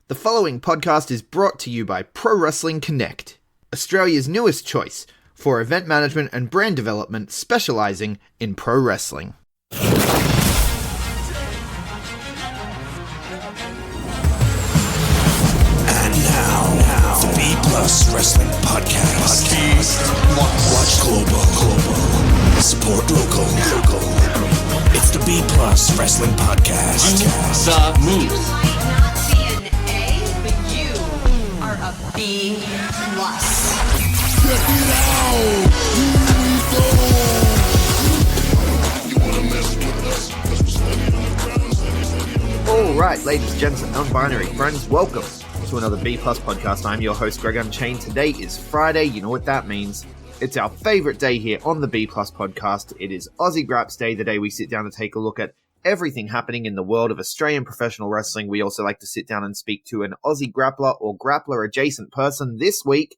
The following podcast is brought to you by Pro Wrestling Connect, Australia's newest choice for event management and brand development specializing in pro wrestling. And now, the B Plus Wrestling Podcast. Watch global. Support local. It's the B Plus Wrestling Podcast. The moves. B plus. Check it out! Alright, ladies, gents, and non-binary friends, welcome to another B Plus podcast. I'm your host, Greg Unchained. Today is Friday. You know what that means. It's our favorite day here on the B Plus podcast. It is Aussie Grapps Day, the day we sit down to take a look at everything happening in the world of Australian professional wrestling. We also like to sit down and speak to an Aussie Grappler or Grappler adjacent person. This week,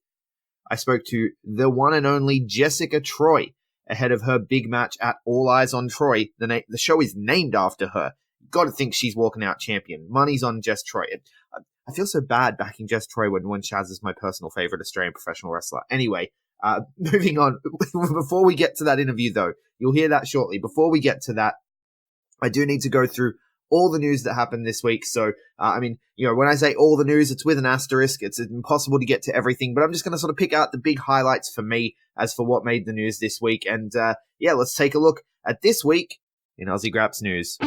I spoke to the one and only Jessica Troy ahead of her big match at All Eyes on Troy. The show is named after her. Got to think she's walking out champion. Money's on Jess Troy. I feel so bad backing Jess Troy when Shaz is my personal favorite Australian professional wrestler. Anyway, moving on. Before we get to that interview, though, you'll hear that shortly. Before we get to that, I do need to go through all the news that happened this week. So, when I say all the news, it's with an asterisk. It's impossible to get to everything, but I'm just going to sort of pick out the big highlights for me as for what made the news this week. And, let's take a look at this week in Aussie Grapps news.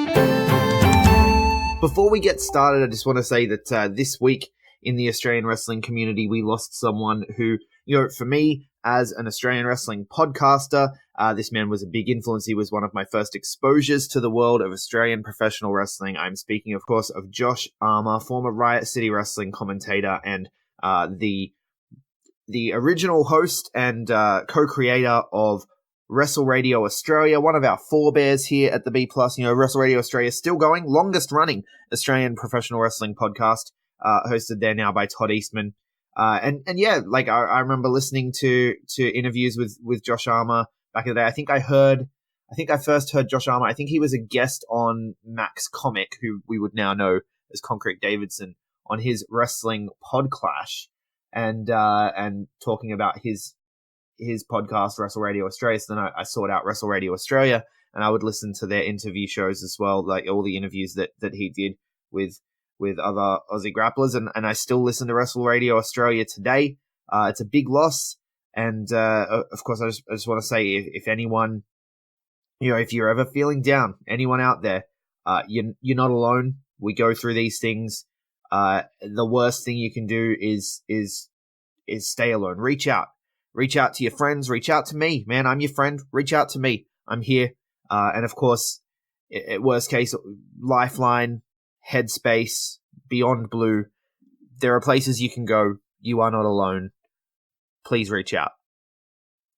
Before we get started, I just want to say that this week in the Australian wrestling community, we lost someone who, for me, as an Australian wrestling podcaster, this man was a big influence. He was one of my first exposures to the world of Australian professional wrestling. I'm speaking, of course, of Josh Armour, former Riot City Wrestling commentator and the original host and co-creator of Wrestle Radio Australia, one of our forebears here at the B+. Wrestle Radio Australia is still going, longest running Australian professional wrestling podcast, hosted there now by Todd Eastman. I remember listening to interviews with Josh Armour back in the day. I think I first heard Josh Armour. I think he was a guest on Max Comic, who we would now know as Concrete Davidson, on his wrestling Podclash, and talking about his podcast, Wrestle Radio Australia. So then I sought out Wrestle Radio Australia, and I would listen to their interview shows as well, like all the interviews that he did with other Aussie grapplers, and I still listen to Wrestle Radio Australia today. It's a big loss, and of course, I just want to say, if anyone, if you're ever feeling down, anyone out there, you're not alone. We go through these things. The worst thing you can do is stay alone. Reach out to your friends. Reach out to me, man. I'm your friend. Reach out to me. I'm here. And of course, at worst case, Lifeline, Headspace, Beyond Blue. There are places you can go. You are not alone. Please reach out.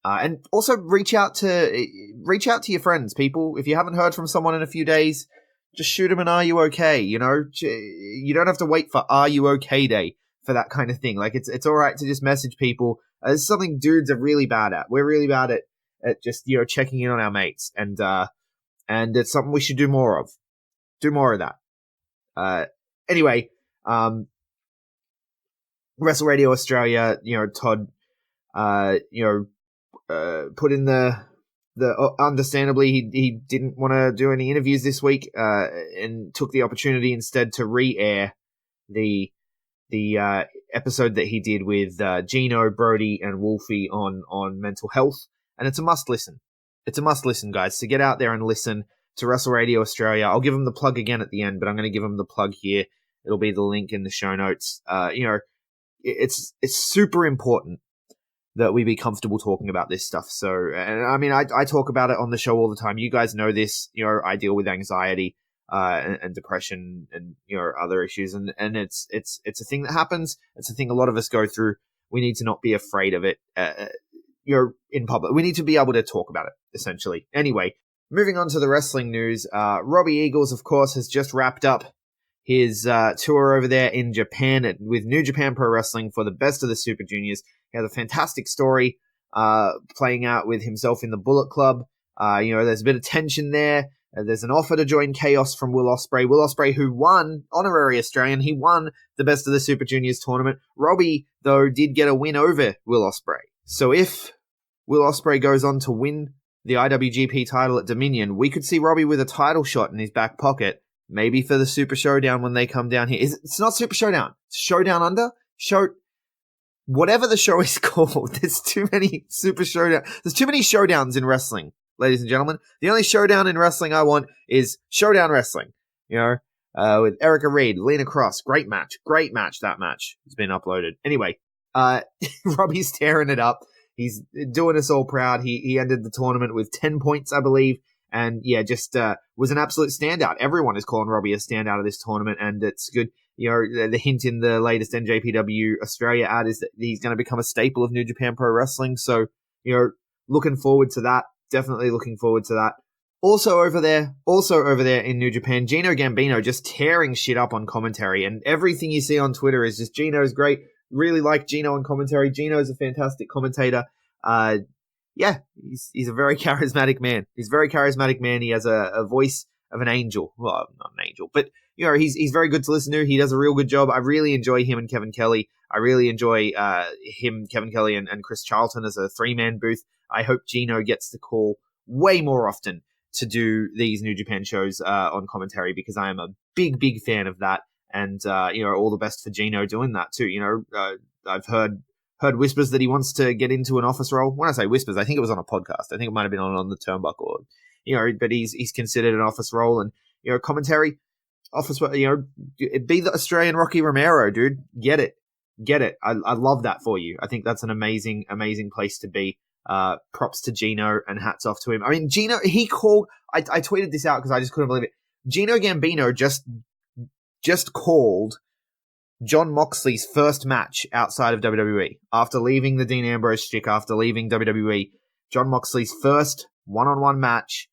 And also reach out to your friends, people. If you haven't heard from someone in a few days, just shoot them an "Are you okay?" You don't have to wait for "Are you okay?" day for that kind of thing. Like it's all right to just message people. It's something dudes are really bad at. We're really bad at just checking in on our mates, and it's something we should do more of. Do more of that. Anyway, Wrestle Radio Australia, Todd, put in the understandably he didn't want to do any interviews this week, and took the opportunity instead to re-air the episode that he did with Gino, Brodie, and Wolfie on mental health, and it's a must listen. It's a must listen, guys. So get out there and listen to Wrestle Radio Australia. I'll give them the plug again at the end, but I'm going to give them the plug here. It'll be the link in the show notes. It's super important that we be comfortable talking about this stuff. So, and I mean, I talk about it on the show all the time. You guys know this. I deal with anxiety and depression and other issues, and it's a thing that happens. It's a thing a lot of us go through. We need to not be afraid of it. In public, we need to be able to talk about it. Essentially, anyway. Moving on to the wrestling news, Robbie Eagles, of course, has just wrapped up his tour over there in Japan with New Japan Pro Wrestling for the Best of the Super Juniors. He has a fantastic story playing out with himself in the Bullet Club. There's a bit of tension there. There's an offer to join Chaos from Will Ospreay. Will Ospreay, who won honorary Australian, he won the Best of the Super Juniors tournament. Robbie, though, did get a win over Will Ospreay. So if Will Ospreay goes on to win the IWGP title at Dominion, we could see Robbie with a title shot in his back pocket, maybe for the Super Showdown when they come down here. It's not Super Showdown. It's Showdown Under? Whatever the show is called, there's too many Super Showdown. There's too many showdowns in wrestling, ladies and gentlemen. The only showdown in wrestling I want is Showdown Wrestling. With Erica Reed, Lena Cross. Great match. That match has been uploaded. Anyway, Robbie's tearing it up. He's doing us all proud. He ended the tournament with 10 points, I believe. And yeah, just was an absolute standout. Everyone is calling Robbie a standout of this tournament, and it's good. The hint in the latest NJPW Australia ad is that he's going to become a staple of New Japan Pro Wrestling. So, looking forward to that. Definitely looking forward to that. Also over there in New Japan, Gino Gambino just tearing shit up on commentary, and everything you see on Twitter is just Gino's great. Really like Gino on commentary. Gino's a fantastic commentator. He's a very charismatic man. He has a voice of an angel. Well, not an angel, but he's very good to listen to. He does a real good job. I really enjoy him and Kevin Kelly. I really enjoy him, Kevin Kelly, and Chris Charlton as a 3-man booth. I hope Gino gets the call way more often to do these New Japan shows on commentary, because I am a big fan of that. And all the best for Gino doing that too. I've heard whispers that he wants to get into an office role. When I say whispers, I think it was on a podcast. I think it might have been on the Turnbuckle. But he's considered an office role, and commentary office. Be the Australian Rocky Romero, dude. Get it. I love that for you. I think that's an amazing place to be. Props to Gino and hats off to him. I mean, Gino, he called. I tweeted this out because I just couldn't believe it. Gino Gambino just called Jon Moxley's first match outside of WWE. After leaving the Dean Ambrose shtick, after leaving WWE, Jon Moxley's first one-on-one match,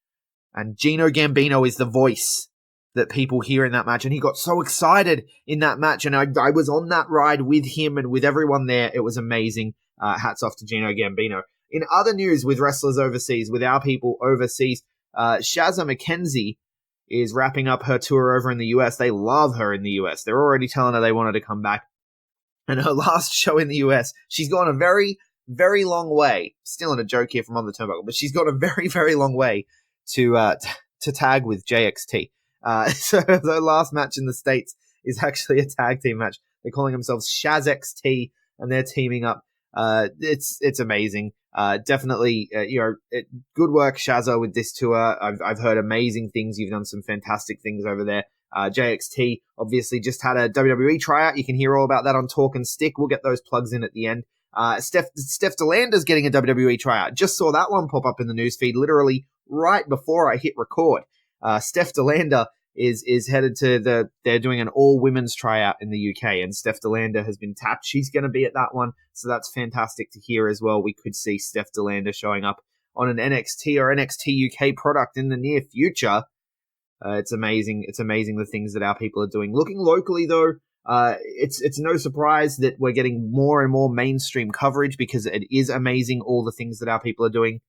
and Gino Gambino is the voice that people hear in that match, and he got so excited in that match, and I was on that ride with him and with everyone there. It was amazing. Hats off to Gino Gambino. In other news with wrestlers overseas, with our people overseas, Shazza McKenzie is wrapping up her tour over in the US. They love her in the US. They're already telling her they want her to come back. And her last show in the US, she's gone a very, very long way. Still in a joke here from On the Turnbuckle, but she's gone a very, very long way to tag with JXT. So the last match in the States is actually a tag team match. They're calling themselves Shaz-XT, and they're teaming up. It's amazing. Definitely, good work, Shazza, with this tour. I've heard amazing things. You've done some fantastic things over there. JXT obviously just had a WWE tryout. You can hear all about that on Talk and Stick. We'll get those plugs in at the end. Steph DeLander's getting a WWE tryout. Just saw that one pop up in the newsfeed literally right before I hit record. Steph DeLander is headed to they're doing an all-women's tryout in the UK, and Steph DeLander has been tapped. She's going to be at that one, so that's fantastic to hear as well. We could see Steph DeLander showing up on an NXT or NXT UK product in the near future. It's amazing. It's amazing the things that our people are doing. Looking locally, though, it's no surprise that we're getting more and more mainstream coverage, because it is amazing all the things that our people are doing.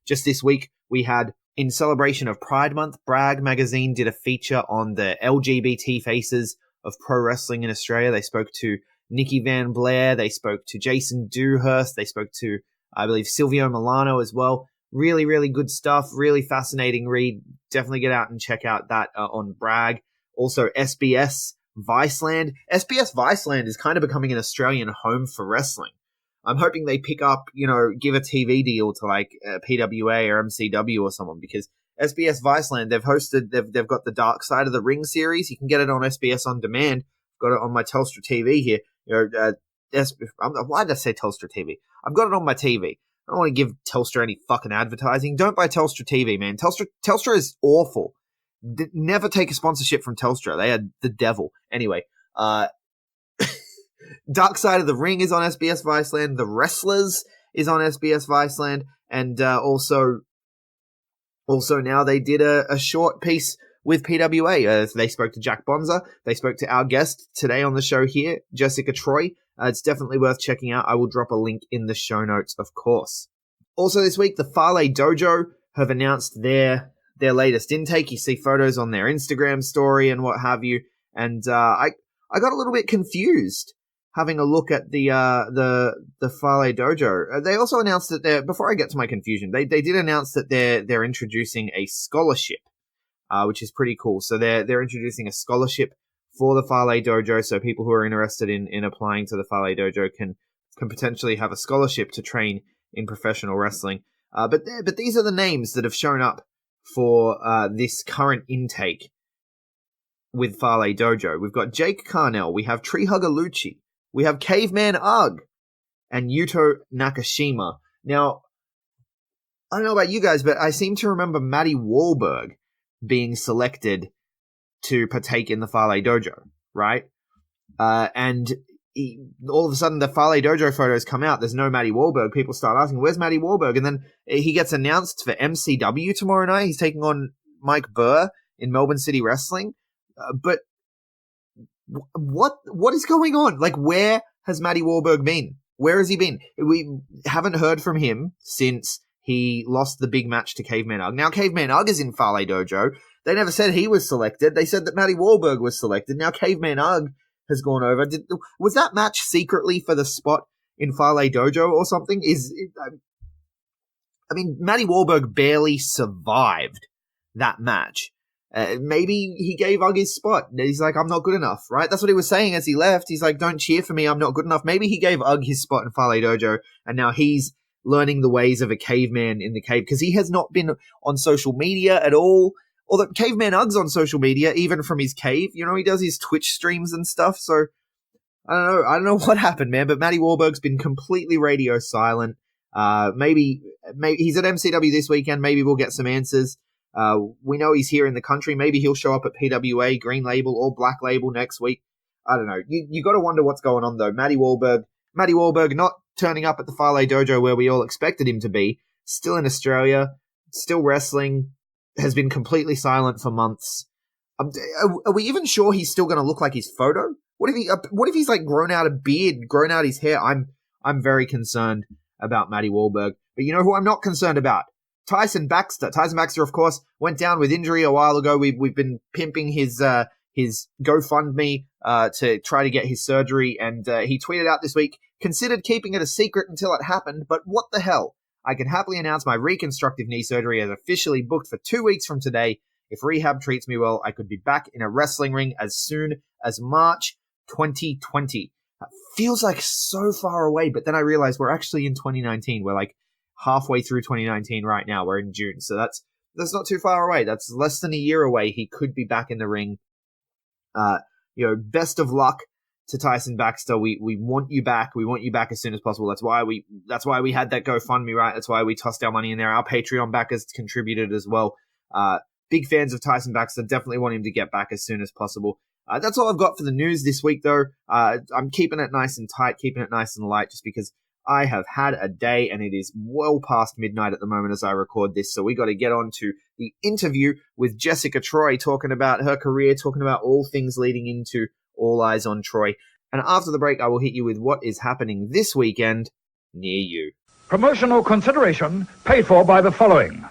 Just this week we had, in celebration of Pride Month, Brag Magazine did a feature on the LGBT faces of pro wrestling in Australia. They spoke to Nikki Van Blair. They spoke to Jason Dewhurst. They spoke to, I believe, Silvio Milano as well. Really, really good stuff. Really fascinating read. Definitely get out and check out that on Brag. Also, SBS Viceland. SBS Viceland is kind of becoming an Australian home for wrestling. I'm hoping they pick up, give a TV deal to like PWA or MCW or someone, because SBS Viceland, they've got the Dark Side of the Ring series. You can get it on SBS On Demand. Got it on my Telstra TV here. Why did I say Telstra TV? I've got it on my TV. I don't want to give Telstra any fucking advertising. Don't buy Telstra TV, man. Telstra is awful. Never take a sponsorship from Telstra. They are the devil. Anyway, Dark Side of the Ring is on SBS Viceland. The Wrestlers is on SBS Viceland. And also now they did a short piece with PWA. They spoke to Jack Bonza. They spoke to our guest today on the show here, Jessica Troy. It's definitely worth checking out. I will drop a link in the show notes, of course. Also this week, the Fale Dojo have announced their their latest intake. You see photos on their Instagram story and what have you. And I got a little bit confused having a look at the Fale Dojo. They also announced that before I get to my confusion, they did announce that they're introducing a scholarship, which is pretty cool. So they're introducing a scholarship for the Fale Dojo, so people who are interested in applying to the Fale Dojo can potentially have a scholarship to train in professional wrestling. But these are the names that have shown up for this current intake with Fale Dojo. We've got Jake Carnell, we have Tree Hugger Lucci, we have Caveman Ugg, and Yuto Nakashima. Now, I don't know about you guys, but I seem to remember Matty Wahlberg being selected to partake in the Fale Dojo, right? And all of a sudden the Fale Dojo photos come out. There's no Matty Wahlberg. People start asking, where's Matty Wahlberg? And then he gets announced for MCW tomorrow night. He's taking on Mike Burr in Melbourne City Wrestling. But what is going on? Like, where has Matty Wahlberg been? Where has he been? We haven't heard from him since he lost the big match to Caveman Ugg. Now Caveman Ugg is in Fale Dojo. They never said he was selected. They said that Matty Wahlberg was selected. Now Caveman Ugg has gone over. Was that match secretly for the spot in Fale Dojo or something? Matty Wahlberg barely survived that match. Maybe he gave Ugg his spot. He's like, I'm not good enough, right? That's what he was saying as he left. He's like, don't cheer for me, I'm not good enough. Maybe he gave Ugg his spot in Fale Dojo, and now he's learning the ways of a caveman in the cave, because he has not been on social media at all. Although Caveman Ugg's on social media, even from his cave. You know, he does his Twitch streams and stuff, so I don't know what happened, man, but Matty Wahlberg's been completely radio silent. Maybe he's at MCW this weekend. Maybe we'll get some answers. We know he's here in the country. Maybe he'll show up at PWA, Green Label, or Black Label next week. I don't know. You got to wonder what's going on, though. Matty Wahlberg not turning up at the Fale Dojo where we all expected him to be. Still in Australia, still wrestling, has been completely silent for months. Are we even sure he's still going to look like his photo? What if he's like grown out a beard, grown out his hair? I'm very concerned about Matty Wahlberg. But you know who I'm not concerned about? Tyson Baxter. Tyson Baxter, of course, went down with injury a while ago. We've been pimping his GoFundMe to try to get his surgery, and he tweeted out this week, considered keeping it a secret until it happened, but what the hell? I can happily announce my reconstructive knee surgery is officially booked for 2 weeks from today. If rehab treats me well, I could be back in a wrestling ring as soon as March 2020. That feels like so far away, but then I realized we're actually in 2019. We're like halfway through 2019 right now. We're in June, so that's not too far away. That's less than a year away. He could be back in the ring. Best of luck to Tyson Baxter. We want you back. We want you back as soon as possible. That's why we had that GoFundMe, right? That's why we tossed our money in there. Our Patreon backers contributed as well. Big fans of Tyson Baxter. Definitely want him to get back as soon as possible. That's all I've got for the news this week, though. I'm keeping it nice and tight, keeping it nice and light, just because I have had a day, and it is well past midnight at the moment as I record this, so we got to get on to the interview with Jessica Troy, talking about her career, talking about all things leading into All Eyes on Troy. And after the break, I will hit you with what is happening this weekend near you. Promotional consideration paid for by the following.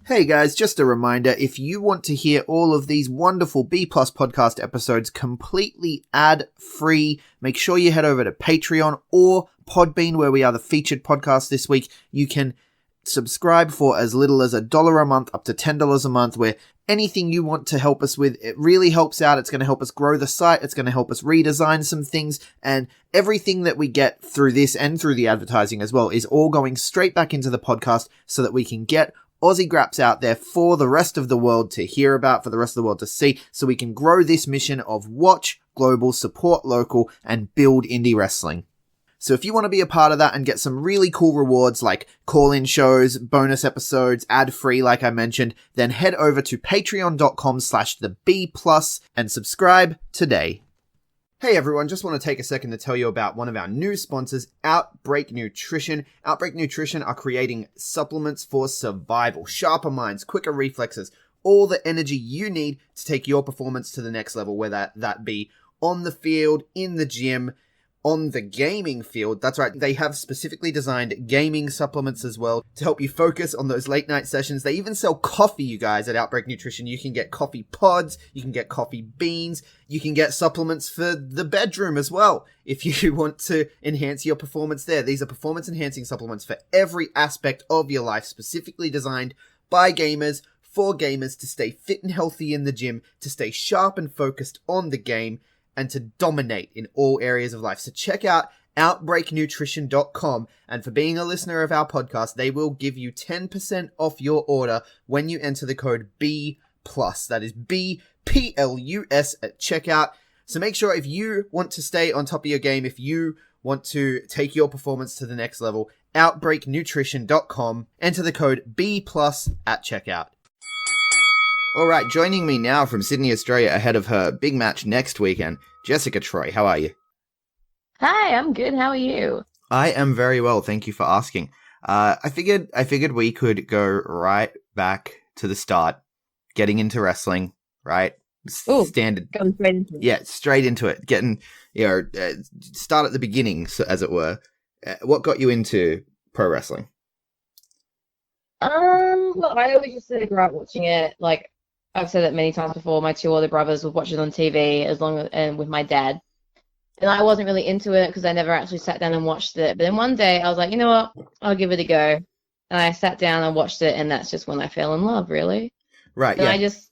Hey guys, just a reminder, if you want to hear all of these wonderful B Plus podcast episodes completely ad-free, make sure you head over to Patreon or Podbean, where we are the featured podcast this week. You can subscribe for as little as $1 a month up to $10 a month, where anything you want to help us with, it really helps out. It's going to help us grow the site. It's going to help us redesign some things, and everything that we get through this and through the advertising as well is all going straight back into the podcast so that we can get Aussie Grapps out there for the rest of the world to hear about, for the rest of the world to see, so we can grow this mission of watch global, support local, and build indie wrestling. So if you want to be a part of that and get some really cool rewards like call-in shows, bonus episodes, ad-free like I mentioned, then head over to patreon.com/theb+ and subscribe today. Hey everyone, just want to take a second to tell you about one of our new sponsors, Outbreak Nutrition. Outbreak Nutrition are creating supplements for survival, sharper minds, quicker reflexes, all the energy you need to take your performance to the next level, whether that be on the field, in the gym, on the gaming field. That's right, they have specifically designed gaming supplements as well to help you focus on those late night sessions. They even sell coffee, you guys, at Outbreak Nutrition. You can get coffee pods, you can get coffee beans, you can get supplements for the bedroom as well if you want to enhance your performance there. These are performance enhancing supplements for every aspect of your life, specifically designed by gamers, for gamers, to stay fit and healthy in the gym, to stay sharp and focused on the game, and to dominate in all areas of life. So check out outbreaknutrition.com, and for being a listener of our podcast, they will give you 10% off your order when you enter the code B+. That is BPLUS at checkout. So make sure, if you want to stay on top of your game, if you want to take your performance to the next level, outbreaknutrition.com, enter the code B+ at checkout. All right, joining me now from Sydney, Australia, ahead of her big match next weekend, Jessica Troy. How are you? Hi, I'm good. How are you? I am very well, thank you for asking. I figured we could go right back to the start, getting into wrestling, right? Ooh, Standard. going straight into it. Yeah, straight into it. Getting, start at the beginning, so, as it were. What got you into pro wrestling? Well, I always used to grow up watching it. Like I've said it many times before, my two older brothers would watch it on TV and with my dad. And I wasn't really into it because I never actually sat down and watched it. But then one day I was like, you know what? I'll give it a go. And I sat down and watched it, and that's just when I fell in love, really. Right, and yeah. I just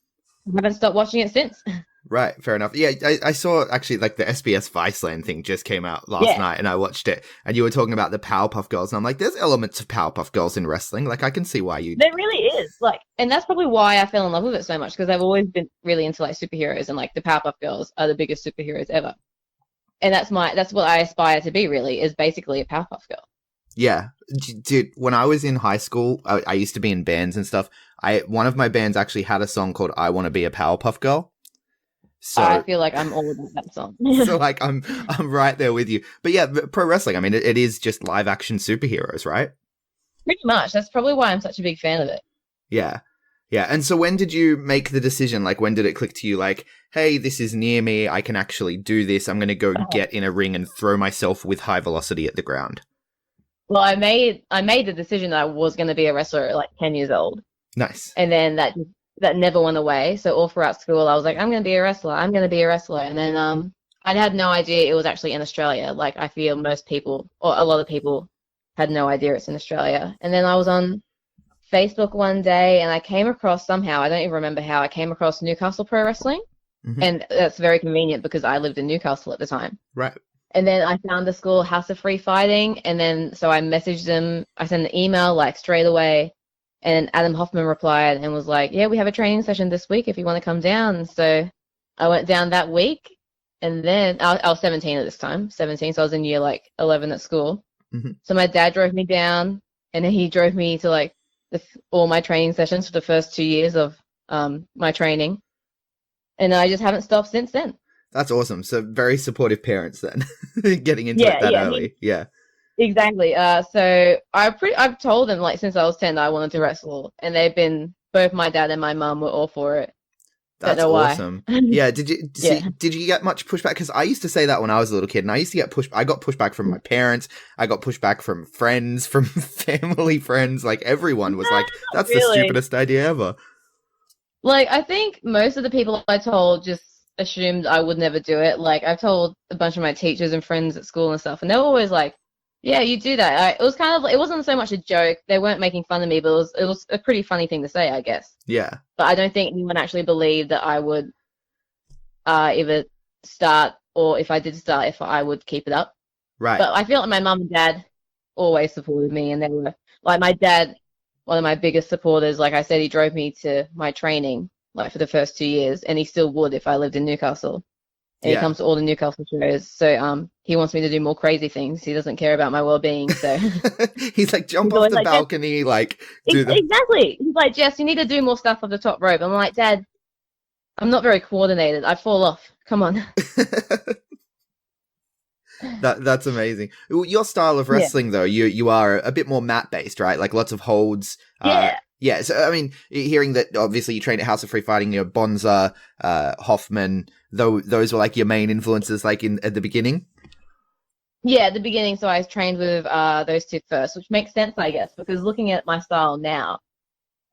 haven't stopped watching it since. Right, fair enough. Yeah, I saw actually like the SBS Viceland thing just came out last night, and I watched it, and you were talking about the Powerpuff Girls, and I'm like, there's elements of Powerpuff Girls in wrestling. Like, I can see why you... There really is. Like, and that's probably why I fell in love with it so much, because I've always been really into like superheroes, and like the Powerpuff Girls are the biggest superheroes ever. And that's what I aspire to be, really, is basically a Powerpuff Girl. Yeah. Dude, when I was in high school, I used to be in bands and stuff. One of my bands actually had a song called I Want to Be a Powerpuff Girl. So I feel like I'm all about that song. So like I'm right there with you. But yeah, pro wrestling, I mean, it is just live action superheroes, right? Pretty much. That's probably why I'm such a big fan of it. Yeah. Yeah. And so when did you make the decision? Like, when did it click to you? Like, hey, this is near me. I can actually do this. I'm going to go get in a ring and throw myself with high velocity at the ground. Well, I made the decision that I was going to be a wrestler at like 10 years old. Nice. And then that never went away. So all throughout school, I was like, I'm going to be a wrestler. I'm going to be a wrestler. And then I had no idea it was actually in Australia. Like, I feel most people, or a lot of people, had no idea it's in Australia. And then I was on Facebook one day, and I came across somehow, I don't even remember how, I came across Newcastle Pro Wrestling. Mm-hmm. And that's very convenient because I lived in Newcastle at the time. Right. And then I found the school, House of Free Fighting. And then so I messaged them. I sent an email like straight away. And Adam Hoffman replied and was like, yeah, we have a training session this week if you want to come down. So I went down that week. And then I was 17 at this time, 17. So I was in year like 11 at school. Mm-hmm. So my dad drove me down, and then he drove me to like all my training sessions for the first 2 years of my training. And I just haven't stopped since then. That's awesome. So very supportive parents then, getting into it that early. Yeah. Exactly. So I've told them like since I was 10 that I wanted to wrestle, and they've been, both my dad and my mum were all for it. That's awesome. Yeah. Did you get much pushback? Because I used to say that when I was a little kid, and I used to get I got pushback from my parents. I got pushback from friends, from family friends. Like everyone was like, "That's the stupidest idea ever." Like I think most of the people I told just assumed I would never do it. Like I've told a bunch of my teachers and friends at school and stuff, and they were always like, yeah, you do that. It was kind of, it wasn't so much a joke. They weren't making fun of me, but it was a pretty funny thing to say, I guess. Yeah. But I don't think anyone actually believed that I would either start, or if I did start, if I would keep it up. Right. But I feel like my mum and dad always supported me, and they were, like my dad, one of my biggest supporters. Like I said, he drove me to my training, like for the first 2 years, and he still would if I lived in Newcastle. And he comes to all the Newcastle shows. So he wants me to do more crazy things. He doesn't care about my well-being. So he's like, jump off the balcony, like do that. Exactly. He's like, Jess, you need to do more stuff off the top rope. I'm like, Dad, I'm not very coordinated. I fall off. Come on. That's amazing. Your style of wrestling, though, you are a bit more mat-based, right? Like lots of holds. Yeah. So, I mean, hearing that obviously you trained at House of Free Fighting, Bonza, Hoffman, those were like your main influences, like at the beginning. Yeah, at the beginning, so I trained with those two first, which makes sense, I guess, because looking at my style now,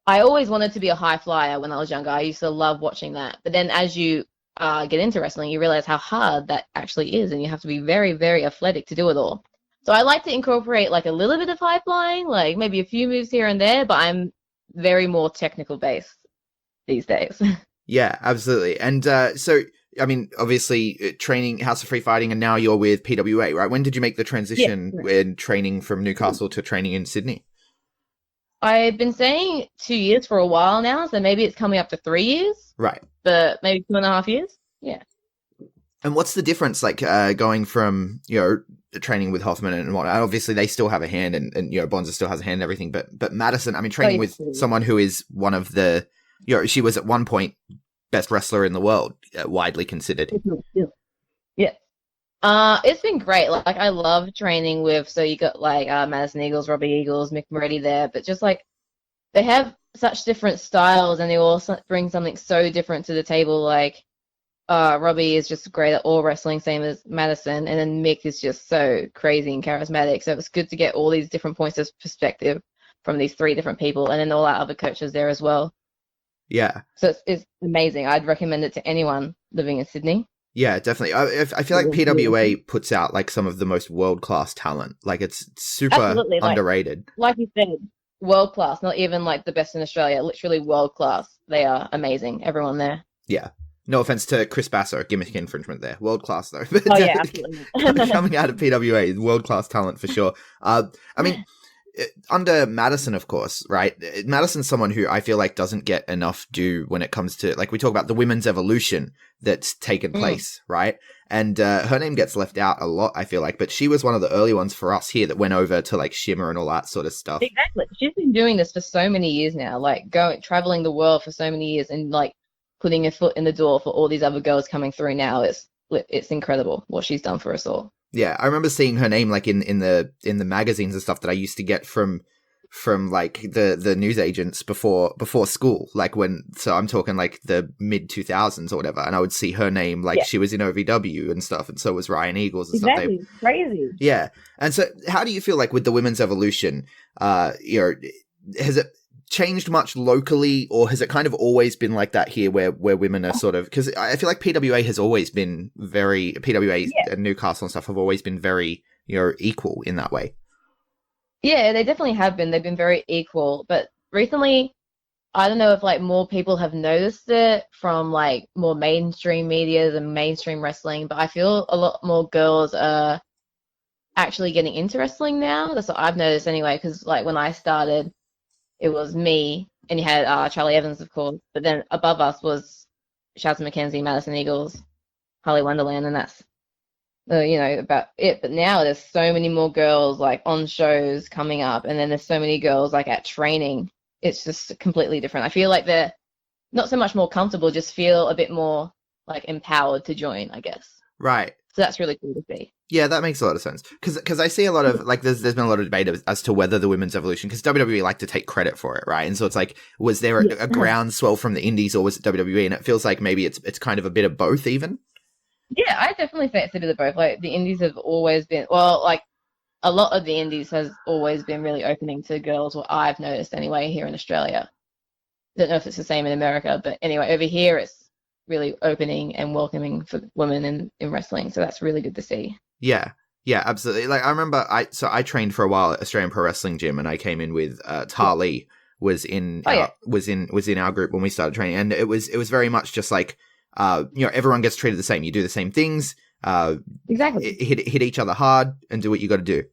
I always wanted to be a high flyer when I was younger. I used to love watching that. But then as you get into wrestling, you realize how hard that actually is, and you have to be very, very athletic to do it all. So I like to incorporate like a little bit of high flying, like maybe a few moves here and there, but I'm very more technical based these days. Yeah, absolutely. And so, I mean, obviously, training House of Free Fighting, and now you're with PWA, right? When did you make the transition in training from Newcastle to training in Sydney? I've been saying 2 years for a while now, so maybe it's coming up to 3 years. Right. But maybe 2.5 years. Yeah. And what's the difference, like, going from, training with Hoffman and whatnot? Obviously, they still have a hand, and Bonza still has a hand and everything, but Madison, I mean, training with someone who is one of the, she was at one point best wrestler in the world, widely considered. Yeah. It's been great. Like, I love training with, so you got, like, Madison Eagles, Robbie Eagles, Mick Brodie there, but just, like, they have such different styles, and they all bring something so different to the table, like, Robbie is just great at all wrestling, same as Madison, and then Mick is just so crazy and charismatic. So it's good to get all these different points of perspective from these 3 different people, and then all our other coaches there as well. Yeah. So it's amazing. I'd recommend it to anyone living in Sydney. Yeah, definitely. I feel like PWA puts out like some of the most world-class talent. Like, it's super underrated. Like you said, world-class, not even like the best in Australia, literally world-class. They are amazing, everyone there. Yeah. No offense to Chris Basso, gimmick infringement there. World class though. Oh yeah, absolutely. Coming out of PWA, world class talent for sure. I mean, under Madison, of course, right? Madison's someone who I feel like doesn't get enough due when it comes to, like, we talk about the women's evolution that's taken place, right? And her name gets left out a lot, I feel like, but she was one of the early ones for us here that went over to like Shimmer and all that sort of stuff. Exactly. She's been doing this for so many years now, like traveling the world for so many years, and like putting a foot in the door for all these other girls coming through now. It's incredible what she's done for us all. Yeah, I remember seeing her name like in the magazines and stuff that I used to get from like the news agents before school, like so I'm talking like the mid 2000s or whatever, and I would see her name like she was in OVW and stuff, and so was Ryan Eagles and stuff. Crazy. Yeah, and so how do you feel like with the women's evolution? Has it changed much locally, or has it kind of always been like that here where women are sort of, because I feel like PWA has always been PWA and Newcastle and stuff have always been very equal in that way. Yeah, they definitely have been. They've been very equal, but recently I don't know if like more people have noticed it from like more mainstream media and mainstream wrestling, but I feel a lot more girls are actually getting into wrestling now. That's what I've noticed anyway, because like when I started, it was me, and you had Charlie Evans, of course, but then above us was Shaz McKenzie, Madison Eagles, Holly Wonderland, and that's, about it. But now there's so many more girls, like, on shows coming up, and then there's so many girls, like, at training. It's just completely different. I feel like they're not so much more comfortable, just feel a bit more, like, empowered to join, I guess. Right. So that's really cool to see. Yeah, that makes a lot of sense. Because I see a lot of, like, there's been a lot of debate as to whether the women's evolution, because WWE like to take credit for it, right? And so it's like, was there a groundswell from the indies, or was it WWE? And it feels like maybe it's kind of a bit of both even. Yeah, I definitely think it's a bit of both. Like, the indies have always been, well, like, a lot of the indies has always been really opening to girls, what I've noticed anyway here in Australia. Don't know if it's the same in America, but anyway, over here it's really opening and welcoming for women in wrestling, so that's really good to see. Yeah, absolutely. Like, I remember I trained for a while at Australian Pro Wrestling Gym, and I came in with Lee was in our group when we started training, and it was very much just like everyone gets treated the same. You do the same things. Exactly. Hit each other hard and do what you got to do.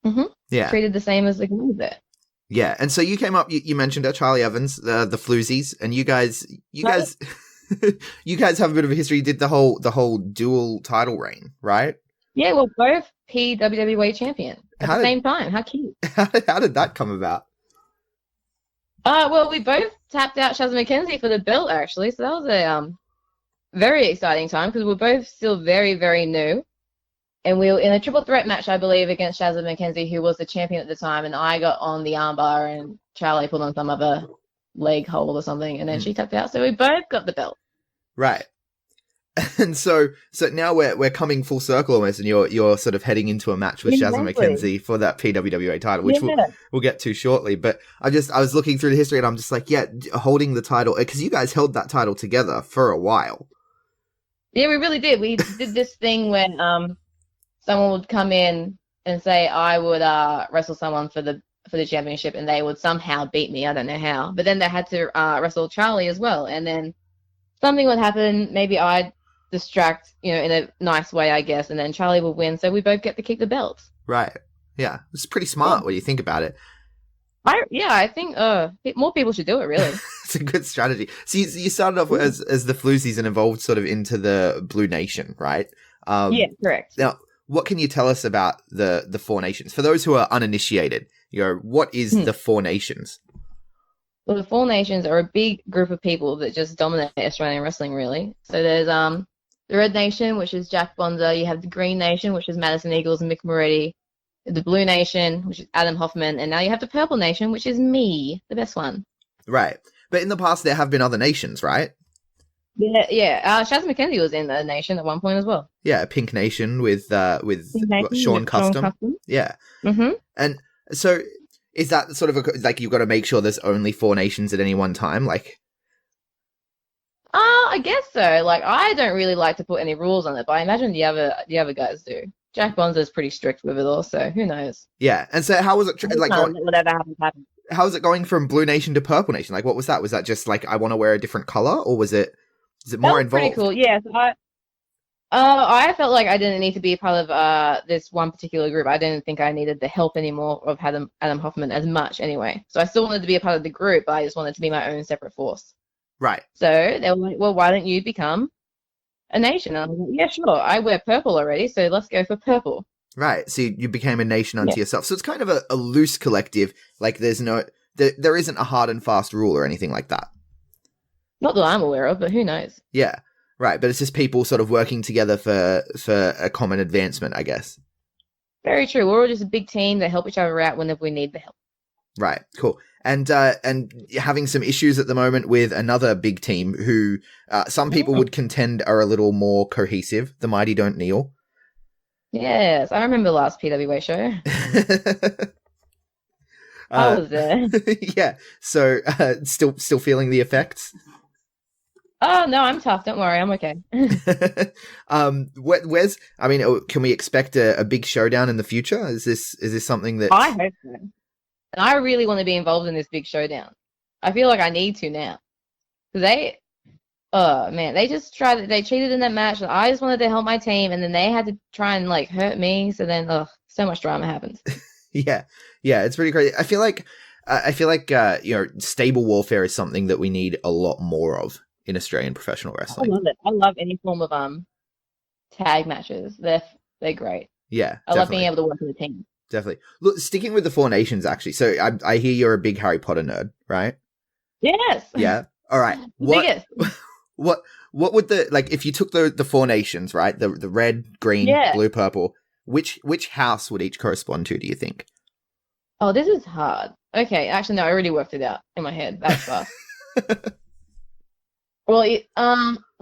Mm-hmm. Yeah. Treated the same as the guys there. Yeah, and so you came up. You mentioned Charlie Evans, the Floozies, and you guys. You guys have a bit of a history. You did the whole dual title reign, right? Yeah, well, both PWWA champion at the same time. How cute. How did that come about? Well, we both tapped out Shaz McKenzie for the belt, actually. So that was a very exciting time, because we were both still very, very new. And we were in a triple threat match, I believe, against Shaz McKenzie, who was the champion at the time. And I got on the armbar, and Charlie put on some other leg hold or something, and then she tapped out. So we both got the belt. Right. And so now we're coming full circle almost, and you're sort of heading into a match with Shaz and McKenzie for that PWWA title, which we'll get to shortly. But I was looking through the history, and I'm just like, yeah, holding the title, because you guys held that title together for a while. Yeah, we really did. We did this thing when someone would come in and say I would wrestle someone for the championship, and they would somehow beat me. I don't know how, but then they had to wrestle Charlie as well, and then something would happen. Maybe I'd distract, in a nice way, I guess, and then Charlie would win, so we both get to keep the belts. Right. Yeah, it's pretty smart when you think about it. I think more people should do it, really. It's a good strategy. So you started off as the Floozies and evolved sort of into the Blue Nation, right? Yeah, correct. Now, what can you tell us about the Four Nations? For those who are uninitiated, what is the Four Nations? Well, the Four Nations are a big group of people that just dominate Australian wrestling, really. So there's the Red Nation, which is Jack Bonza. You have the Green Nation, which is Madison Eagles and Mick Moretti. The Blue Nation, which is Adam Hoffman. And now you have the Purple Nation, which is me, the best one. Right. But in the past, there have been other nations, right? Yeah. Shaz McKenzie was in the nation at one point as well. Yeah, Pink Nation with Sean Custom. Yeah. Mm-hmm. And so is that sort of like you've got to make sure there's only four nations at any one time? Like, I guess so. Like, I don't really like to put any rules on it, but I imagine the other guys do. Jack Bonza's pretty strict with it also. Who knows? Yeah. And so how was it whatever happens. How was it going from Blue Nation to Purple Nation? Like, what was that? Was that just like I want to wear a different color, or was it more involved? Pretty cool. Yeah. So I felt like I didn't need to be a part of this one particular group. I didn't think I needed the help anymore of Adam Hoffman as much anyway. So I still wanted to be a part of the group, but I just wanted to be my own separate force. Right. So they were like, well, why don't you become a nation? And I was like, yeah, sure. I wear purple already, so let's go for purple. Right. So you became a nation unto yourself. So it's kind of a loose collective. Like there isn't a hard and fast rule or anything like that. Not that I'm aware of, but who knows? Yeah. Right. But it's just people sort of working together for a common advancement, I guess. Very true. We're all just a big team that help each other out whenever we need the help. Right. Cool. And having some issues at the moment with another big team who some people would contend are a little more cohesive. The Mighty Don't Kneel. Yes, I remember the last PWA show. I was there. Yeah. So still feeling the effects? Oh no, I'm tough. Don't worry, I'm okay. Can we expect a big showdown in the future? Is this something that I hope so? And I really want to be involved in this big showdown. I feel like I need to now. Because they just they cheated in that match, and I just wanted to help my team, and then they had to try and like hurt me, so then so much drama happens. Yeah, it's pretty crazy. I feel like stable warfare is something that we need a lot more of in Australian professional wrestling. I love it. I love any form of tag matches. They're great. Yeah, I love being able to work with a team. Definitely. Look, sticking with the Four Nations, actually. So I hear you're a big Harry Potter nerd, right? Yes. Yeah. All right. Biggest. What would if you took the Four Nations, right? The red, green, blue, purple. Which house would each correspond to? Do you think? Oh, this is hard. Okay, actually, no, I already worked it out in my head. That's fast. Well,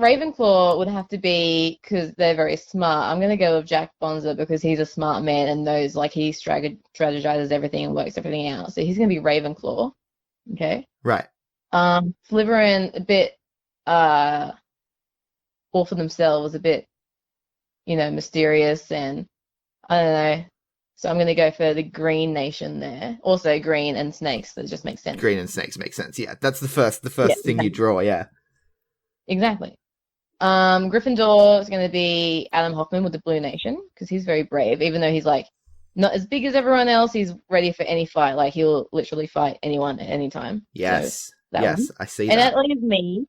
Ravenclaw would have to be, because they're very smart. I'm going to go with Jack Bonza because he's a smart man and knows, he strategizes everything and works everything out. So he's going to be Ravenclaw. Okay? Right. Slytherin, a bit all for themselves, a bit, mysterious, and I don't know. So I'm going to go for the Green Nation there. Also green and snakes. That just makes sense. Green and snakes makes sense. Yeah, that's the first thing you draw, yeah. Exactly. Gryffindor is going to be Adam Hoffman with the Blue Nation because he's very brave. Even though he's not as big as everyone else, he's ready for any fight. He'll literally fight anyone at any time. Yes. So yes, one. I see and that. that leaves me